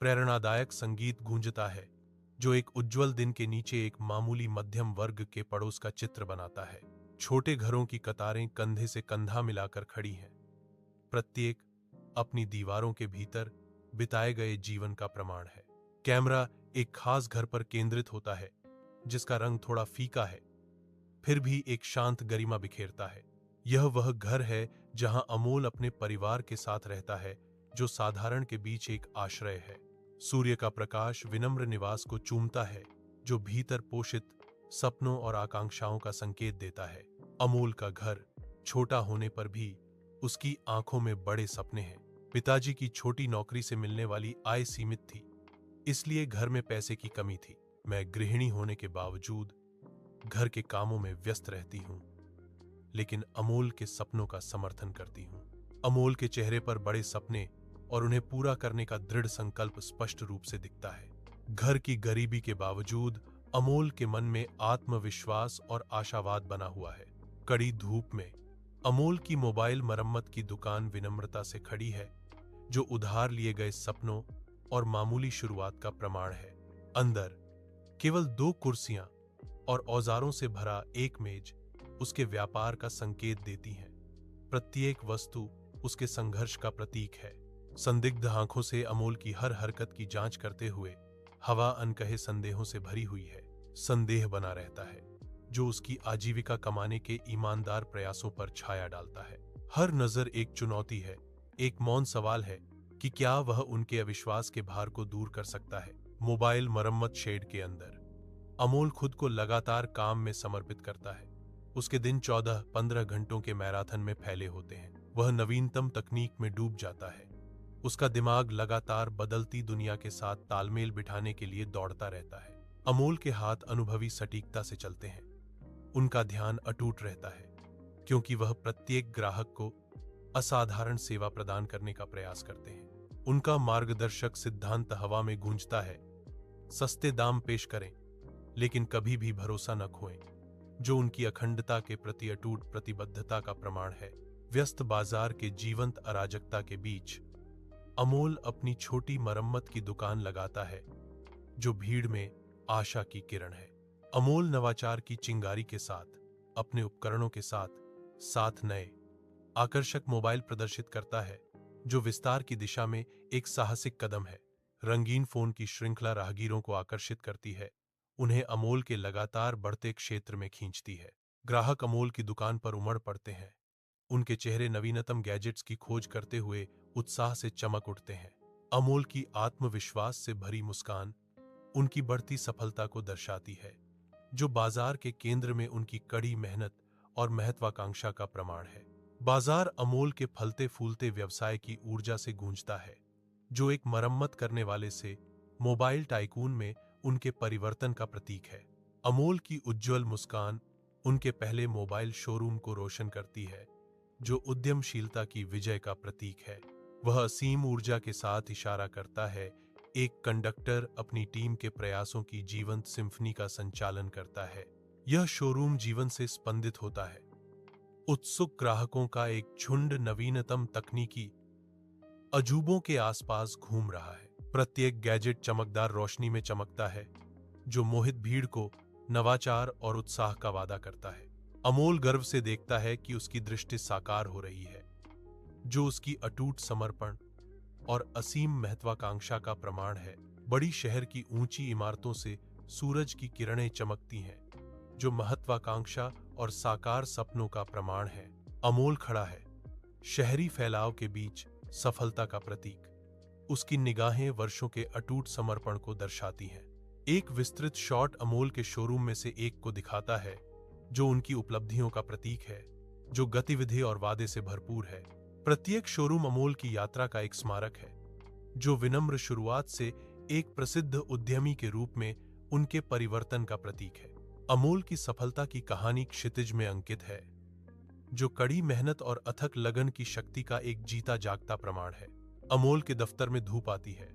प्रेरणादायक संगीत गूंजता है जो एक उज्जवल दिन के नीचे एक मामूली मध्यम वर्ग के पड़ोस का चित्र बनाता है। छोटे घरों की कतारें कंधे से कंधा मिलाकर खड़ी हैं, प्रत्येक अपनी दीवारों के भीतर बिताए गए जीवन का प्रमाण है। कैमरा एक खास घर पर केंद्रित होता है जिसका रंग थोड़ा फीका है, फिर भी एक शांत गरिमा बिखेरता है। यह वह घर है जहां अमोल अपने परिवार के साथ रहता है, जो साधारण के बीच एक आश्रय है। सूर्य का प्रकाश विनम्र निवास को चूमता है, जो भीतर पोषित सपनों और आकांक्षाओं का संकेत देता है। अमोल का घर छोटा होने पर भी उसकी आंखों में बड़े सपने हैं। पिताजी की छोटी नौकरी से मिलने वाली आय सीमित थी, इसलिए घर में पैसे की कमी थी। मैं गृहिणी होने के बावजूद घर के कामों में व्यस्त रहती हूँ, लेकिन अमोल के सपनों का समर्थन करती हूँ। अमोल के चेहरे पर बड़े सपने और उन्हें पूरा करने का दृढ़ संकल्प स्पष्ट रूप से दिखता है। घर की गरीबी के बावजूद अमोल के मन में आत्मविश्वास और आशावाद बना हुआ है। कड़ी धूप में अमोल की मोबाइल मरम्मत की दुकान विनम्रता से खड़ी है, जो उधार लिए गए सपनों और मामूली शुरुआत का प्रमाण है। अंदर केवल 2 कुर्सियां और औजारों से भरा एक मेज उसके व्यापार का संकेत देती हैं। प्रत्येक वस्तु उसके संघर्ष का प्रतीक है। संदिग्ध आंखों से अमोल की हर हरकत की जांच करते हुए हवा अनकहे संदेहों से भरी हुई है। संदेह बना रहता है जो उसकी आजीविका कमाने के ईमानदार प्रयासों पर छाया डालता है। हर नजर एक चुनौती है, एक मौन सवाल है कि क्या वह उनके अविश्वास के भार को दूर कर सकता है। मोबाइल मरम्मत शेड के अंदर अमोल खुद को लगातार काम में समर्पित करता है। उसके दिन 14-15 घंटों के मैराथन में फैले होते हैं। वह नवीनतम तकनीक में डूब जाता है। उसका दिमाग लगातार बदलती दुनिया के साथ तालमेल बिठाने के लिए दौड़ता रहता है। अमोल के हाथ अनुभवी सटीकता से चलते हैं। उनका ध्यान अटूट रहता है, क्योंकि वह प्रत्येक ग्राहक को असाधारण सेवा प्रदान करने का प्रयास करते हैं। उनका मार्गदर्शक सिद्धांत हवा में गूंजता है, सस्ते दाम पेश करें, लेकिन कभी भी भरोसा न खोएं, जो उनकी अखंडता के प्रति अटूट प्रतिबद्धता का प्रमाण है। व्यस्त बाजार के जीवंत अराजकता के बीच अमोल अपनी छोटी मरम्मत की दुकान लगाता है, जो भीड़ में आशा की किरण है। अमोल नवाचार की चिंगारी के साथ अपने उपकरणों के साथ नए आकर्षक मोबाइल प्रदर्शित करता है, जो विस्तार की दिशा में एक साहसिक कदम है। रंगीन फोन की श्रृंखला राहगीरों को आकर्षित करती है, उन्हें अमोल के लगातार बढ़ते क्षेत्र में खींचती है। ग्राहक अमोल की दुकान पर उमड़ पड़ते हैं, उनके चेहरे नवीनतम गैजेट्स की खोज करते हुए उत्साह से चमक उठते हैं। अमोल की आत्मविश्वास से भरी मुस्कान उनकी बढ़ती सफलता को दर्शाती है, जो बाजार के केंद्र में उनकी कड़ी मेहनत और महत्वाकांक्षा का प्रमाण है। बाजार अमोल के फलते फूलते व्यवसाय की ऊर्जा से गूंजता है, जो एक मरम्मत करने वाले से मोबाइल टाइकून में उनके परिवर्तन का प्रतीक है। अमोल की उज्जवल मुस्कान उनके पहले मोबाइल शोरूम को रोशन करती है, जो उद्यमशीलता की विजय का प्रतीक है। वह असीम ऊर्जा के साथ इशारा करता है। एक कंडक्टर अपनी टीम के प्रयासों की जीवंत सिम्फनी का संचालन करता है। यह शोरूम जीवन से स्पंदित होता है। उत्सुक ग्राहकों का एक झुंड नवीनतम तकनीकी अजूबों के आसपास घूम रहा है। प्रत्येक गैजेट चमकदार रोशनी में चमकता है, जो मोहित भीड़ को नवाचार और उत्साह का वादा करता है। अमोल गर्व से देखता है कि उसकी दृष्टि साकार हो रही है, जो उसकी अटूट समर्पण और असीम महत्वाकांक्षा का प्रमाण है। बड़ी शहर की ऊंची इमारतों से सूरज की किरणें चमकती हैं, जो महत्वाकांक्षा और साकार सपनों का प्रमाण है। अमोल खड़ा है, शहरी फैलाव के बीच सफलता का प्रतीक। उसकी निगाहें वर्षों के अटूट समर्पण को दर्शाती हैं। एक विस्तृत शॉट अमोल के शोरूम में से एक को दिखाता है, जो उनकी उपलब्धियों का प्रतीक है, जो गतिविधि और वादे से भरपूर है। प्रत्येक शोरूम अमोल की यात्रा का एक स्मारक है, जो विनम्र शुरुआत से एक प्रसिद्ध उद्यमी के रूप में उनके परिवर्तन का प्रतीक है। अमोल की सफलता की कहानी क्षितिज में अंकित है, जो कड़ी मेहनत और अथक लगन की शक्ति का एक जीता जागता प्रमाण है। अमोल के दफ्तर में धूप आती है,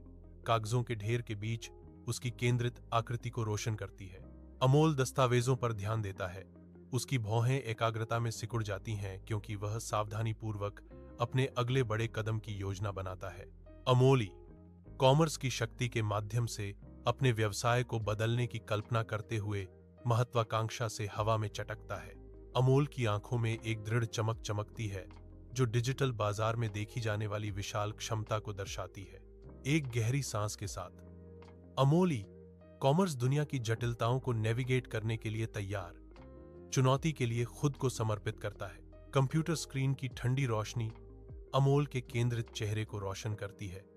कागजों के ढेर के बीच उसकी केंद्रित आकृति को रोशन करती है। अमोल दस्तावेजों पर ध्यान देता है। उसकी भौहें एकाग्रता में सिकुड़ जाती हैं, क्योंकि वह सावधानी पूर्वक अपने अगले बड़े कदम की योजना बनाता है। अमोली कॉमर्स की शक्ति के माध्यम से अपने व्यवसाय को बदलने की कल्पना करते हुए महत्वाकांक्षा से हवा में चटकता है। अमोल की आंखों में एक दृढ़ चमक चमकती है जो डिजिटल बाजार में देखी जाने वाली विशाल क्षमता को दर्शाती है। एक गहरी सांस के साथ अमोल कॉमर्स दुनिया की जटिलताओं को नेविगेट करने के लिए तैयार, चुनौती के लिए खुद को समर्पित करता है। कंप्यूटर स्क्रीन की ठंडी रोशनी अमोल के केंद्रित चेहरे को रोशन करती है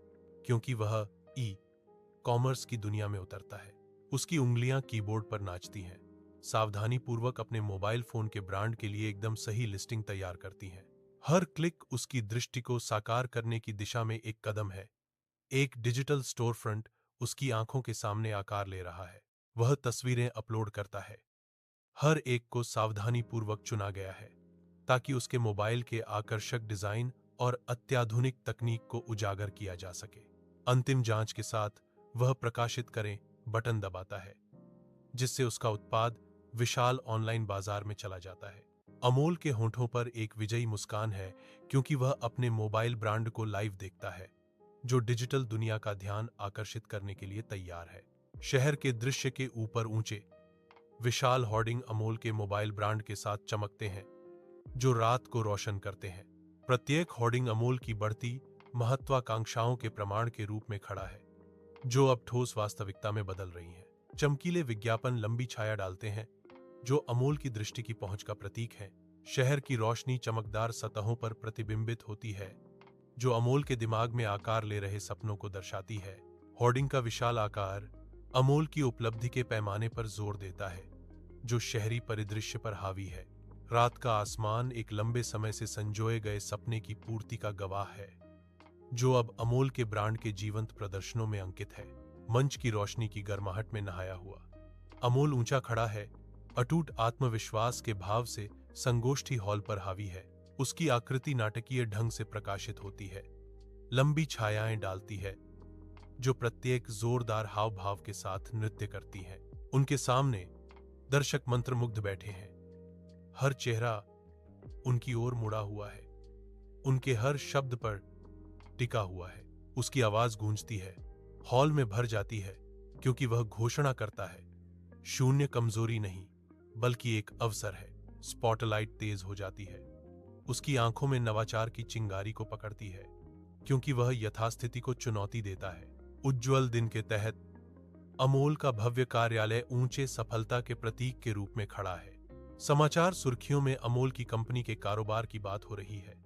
क्योंकि वह ई कॉमर्स की दुनिया में उतरता है। उसकी उंगलियां कीबोर्ड पर नाचती हैं, सावधानी पूर्वक अपने मोबाइल फोन के ब्रांड के लिए एकदम सही लिस्टिंग तैयार करती हैं। हर क्लिक उसकी दृष्टि को साकार करने की दिशा में एक कदम है। एक डिजिटल स्टोर फ्रंट उसकी आंखों के सामने आकार ले रहा है। वह तस्वीरें अपलोड करता है, हर एक को सावधानी पूर्वक चुना गया है ताकि उसके मोबाइल के आकर्षक डिजाइन और अत्याधुनिक तकनीक को उजागर किया जा सके। अंतिम जांच के साथ वह प्रकाशित करें बटन दबाता है, जिससे उसका उत्पाद विशाल ऑनलाइन बाजार में चला जाता है। अमोल के होंठों पर एक विजयी मुस्कान है क्योंकि वह अपने मोबाइल ब्रांड को लाइव देखता है, जो डिजिटल दुनिया का ध्यान आकर्षित करने के लिए तैयार है। शहर के दृश्य के ऊपर ऊंचे विशाल होर्डिंग अमोल के मोबाइल ब्रांड के साथ चमकते हैं, जो रात को रोशन करते हैं। प्रत्येक होर्डिंग अमोल की बढ़ती महत्वाकांक्षाओं के प्रमाण के रूप में खड़ा है, जो अब ठोस वास्तविकता में बदल रही हैं। चमकीले विज्ञापन लंबी छाया डालते हैं, जो अमोल की दृष्टि की पहुंच का प्रतीक है। शहर की रोशनी चमकदार सतहों पर प्रतिबिंबित होती है, जो अमोल के दिमाग में आकार ले रहे सपनों को दर्शाती है। होर्डिंग का विशाल आकार अमोल की उपलब्धि के पैमाने पर जोर देता है, जो शहरी परिदृश्य पर हावी है। रात का आसमान एक लंबे समय से संजोए गए सपने की पूर्ति का गवाह है, जो अब अमोल के ब्रांड के जीवंत प्रदर्शनों में अंकित है। मंच की रोशनी की गर्माहट में नहाया हुआ अमोल ऊंचा खड़ा है, अटूट आत्मविश्वास के भाव से संगोष्ठी हॉल पर हावी है। उसकी आकृति नाटकीय ढंग से प्रकाशित होती है, लंबी छायाएं डालती है, जो प्रत्येक जोरदार हाव भाव के साथ नृत्य करती हैं। उनके सामने दर्शक मंत्रमुग्ध बैठे हैं, हर चेहरा उनकी ओर मुड़ा हुआ है, उनके हर शब्द पर टिका हुआ है। उसकी आवाज गूंजती है, हॉल में भर जाती है, क्योंकि वह घोषणा करता है, शून्य कमजोरी नहीं बल्कि एक अवसर है। स्पॉटलाइट तेज हो जाती है, उसकी आंखों में नवाचार की चिंगारी को पकड़ती है, क्योंकि वह यथास्थिति को चुनौती देता है। उज्ज्वल दिन के तहत अमोल का भव्य कार्यालय ऊंचे सफलता के प्रतीक के रूप में खड़ा है। समाचार सुर्खियों में अमोल की कंपनी के कारोबार की बात हो रही है,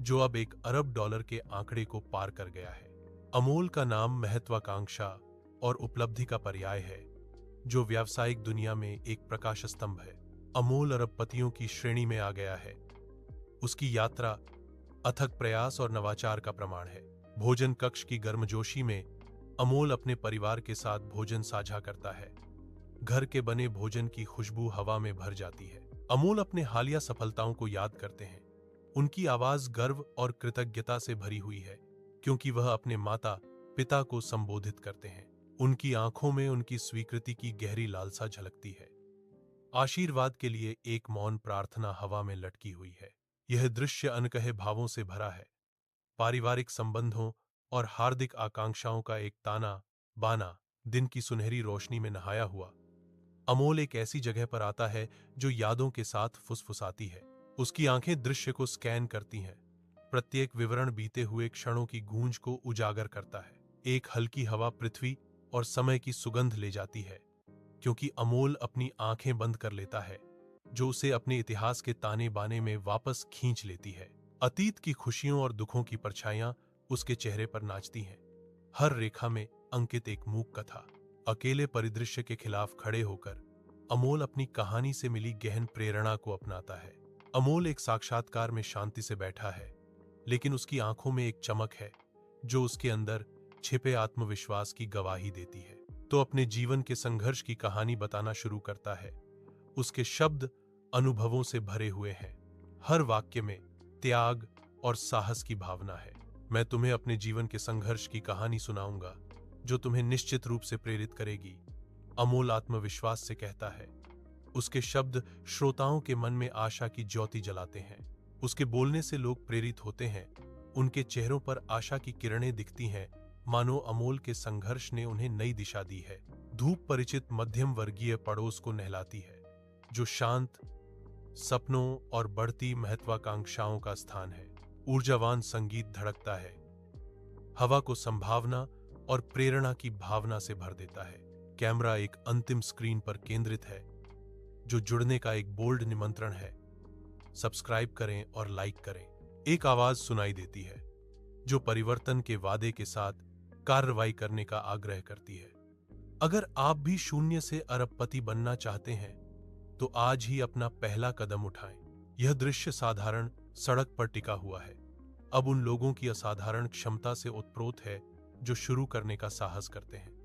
जो अब $1 अरब के आंकड़े को पार कर गया है। अमोल का नाम महत्वाकांक्षा और उपलब्धि का पर्याय है, जो व्यावसायिक दुनिया में एक प्रकाश स्तंभ है। अमोल अरबपतियों की श्रेणी में आ गया है। उसकी यात्रा अथक प्रयास और नवाचार का प्रमाण है। भोजन कक्ष की गर्मजोशी में अमोल अपने परिवार के साथ भोजन साझा करता है। घर के बने भोजन की खुशबू हवा में भर जाती है। अमोल अपने हालिया सफलताओं को याद करते हैं। उनकी आवाज गर्व और कृतज्ञता से भरी हुई है, क्योंकि वह अपने माता पिता को संबोधित करते हैं। उनकी आंखों में उनकी स्वीकृति की गहरी लालसा झलकती है। आशीर्वाद के लिए एक मौन प्रार्थना हवा में लटकी हुई है। यह दृश्य अनकहे भावों से भरा है, पारिवारिक संबंधों और हार्दिक आकांक्षाओं का एक ताना बाना। दिन की सुनहरी रोशनी में नहाया हुआ अमोल एक ऐसी जगह पर आता है जो यादों के साथ फुसफुसाती है। उसकी आंखें दृश्य को स्कैन करती हैं, प्रत्येक विवरण बीते हुए क्षणों की गूंज को उजागर करता है। एक हल्की हवा पृथ्वी और समय की सुगंध ले जाती है, क्योंकि अमोल अपनी आंखें बंद कर लेता है, जो उसे अपने इतिहास के ताने बाने में वापस खींच लेती है। अतीत की खुशियों और दुखों की परछाइयां उसके चेहरे पर नाचती हैं, हर रेखा में अंकित एक मूक कथा। अकेले परिदृश्य के खिलाफ खड़े होकर अमोल अपनी कहानी से मिली गहन प्रेरणा को अपनाता है। अमोल एक साक्षात्कार में शांति से बैठा है, लेकिन उसकी आंखों में एक चमक है जो उसके अंदर छिपे आत्मविश्वास की गवाही देती है। तो अपने जीवन के संघर्ष की कहानी बताना शुरू करता है। उसके शब्द अनुभवों से भरे हुए हैं, हर वाक्य में त्याग और साहस की भावना है। मैं तुम्हें अपने जीवन के संघर्ष की कहानी सुनाऊंगा, जो तुम्हें निश्चित रूप से प्रेरित करेगी, अमोल आत्मविश्वास से कहता है। उसके शब्द श्रोताओं के मन में आशा की ज्योति जलाते हैं। उसके बोलने से लोग प्रेरित होते हैं, उनके चेहरों पर आशा की किरणें दिखती हैं, मानो अमोल के संघर्ष ने उन्हें नई दिशा दी है। धूप परिचित मध्यम वर्गीय पड़ोस को नहलाती है, जो शांत सपनों और बढ़ती महत्वाकांक्षाओं का स्थान है। ऊर्जावान संगीत धड़कता है, हवा को संभावना और प्रेरणा की भावना से भर देता है। कैमरा एक अंतिम स्क्रीन पर केंद्रित है, जो जुड़ने का एक बोल्ड निमंत्रण है। सब्सक्राइब करें और लाइक करें। एक आवाज सुनाई देती है, जो परिवर्तन के वादे के साथ कार्रवाई करने का आग्रह करती है। अगर आप भी शून्य से अरबपति बनना चाहते हैं, तो आज ही अपना पहला कदम उठाएं। यह दृश्य साधारण सड़क पर टिका हुआ है, अब उन लोगों की असाधारण क्षमता से ओतप्रोत है जो शुरू करने का साहस करते हैं।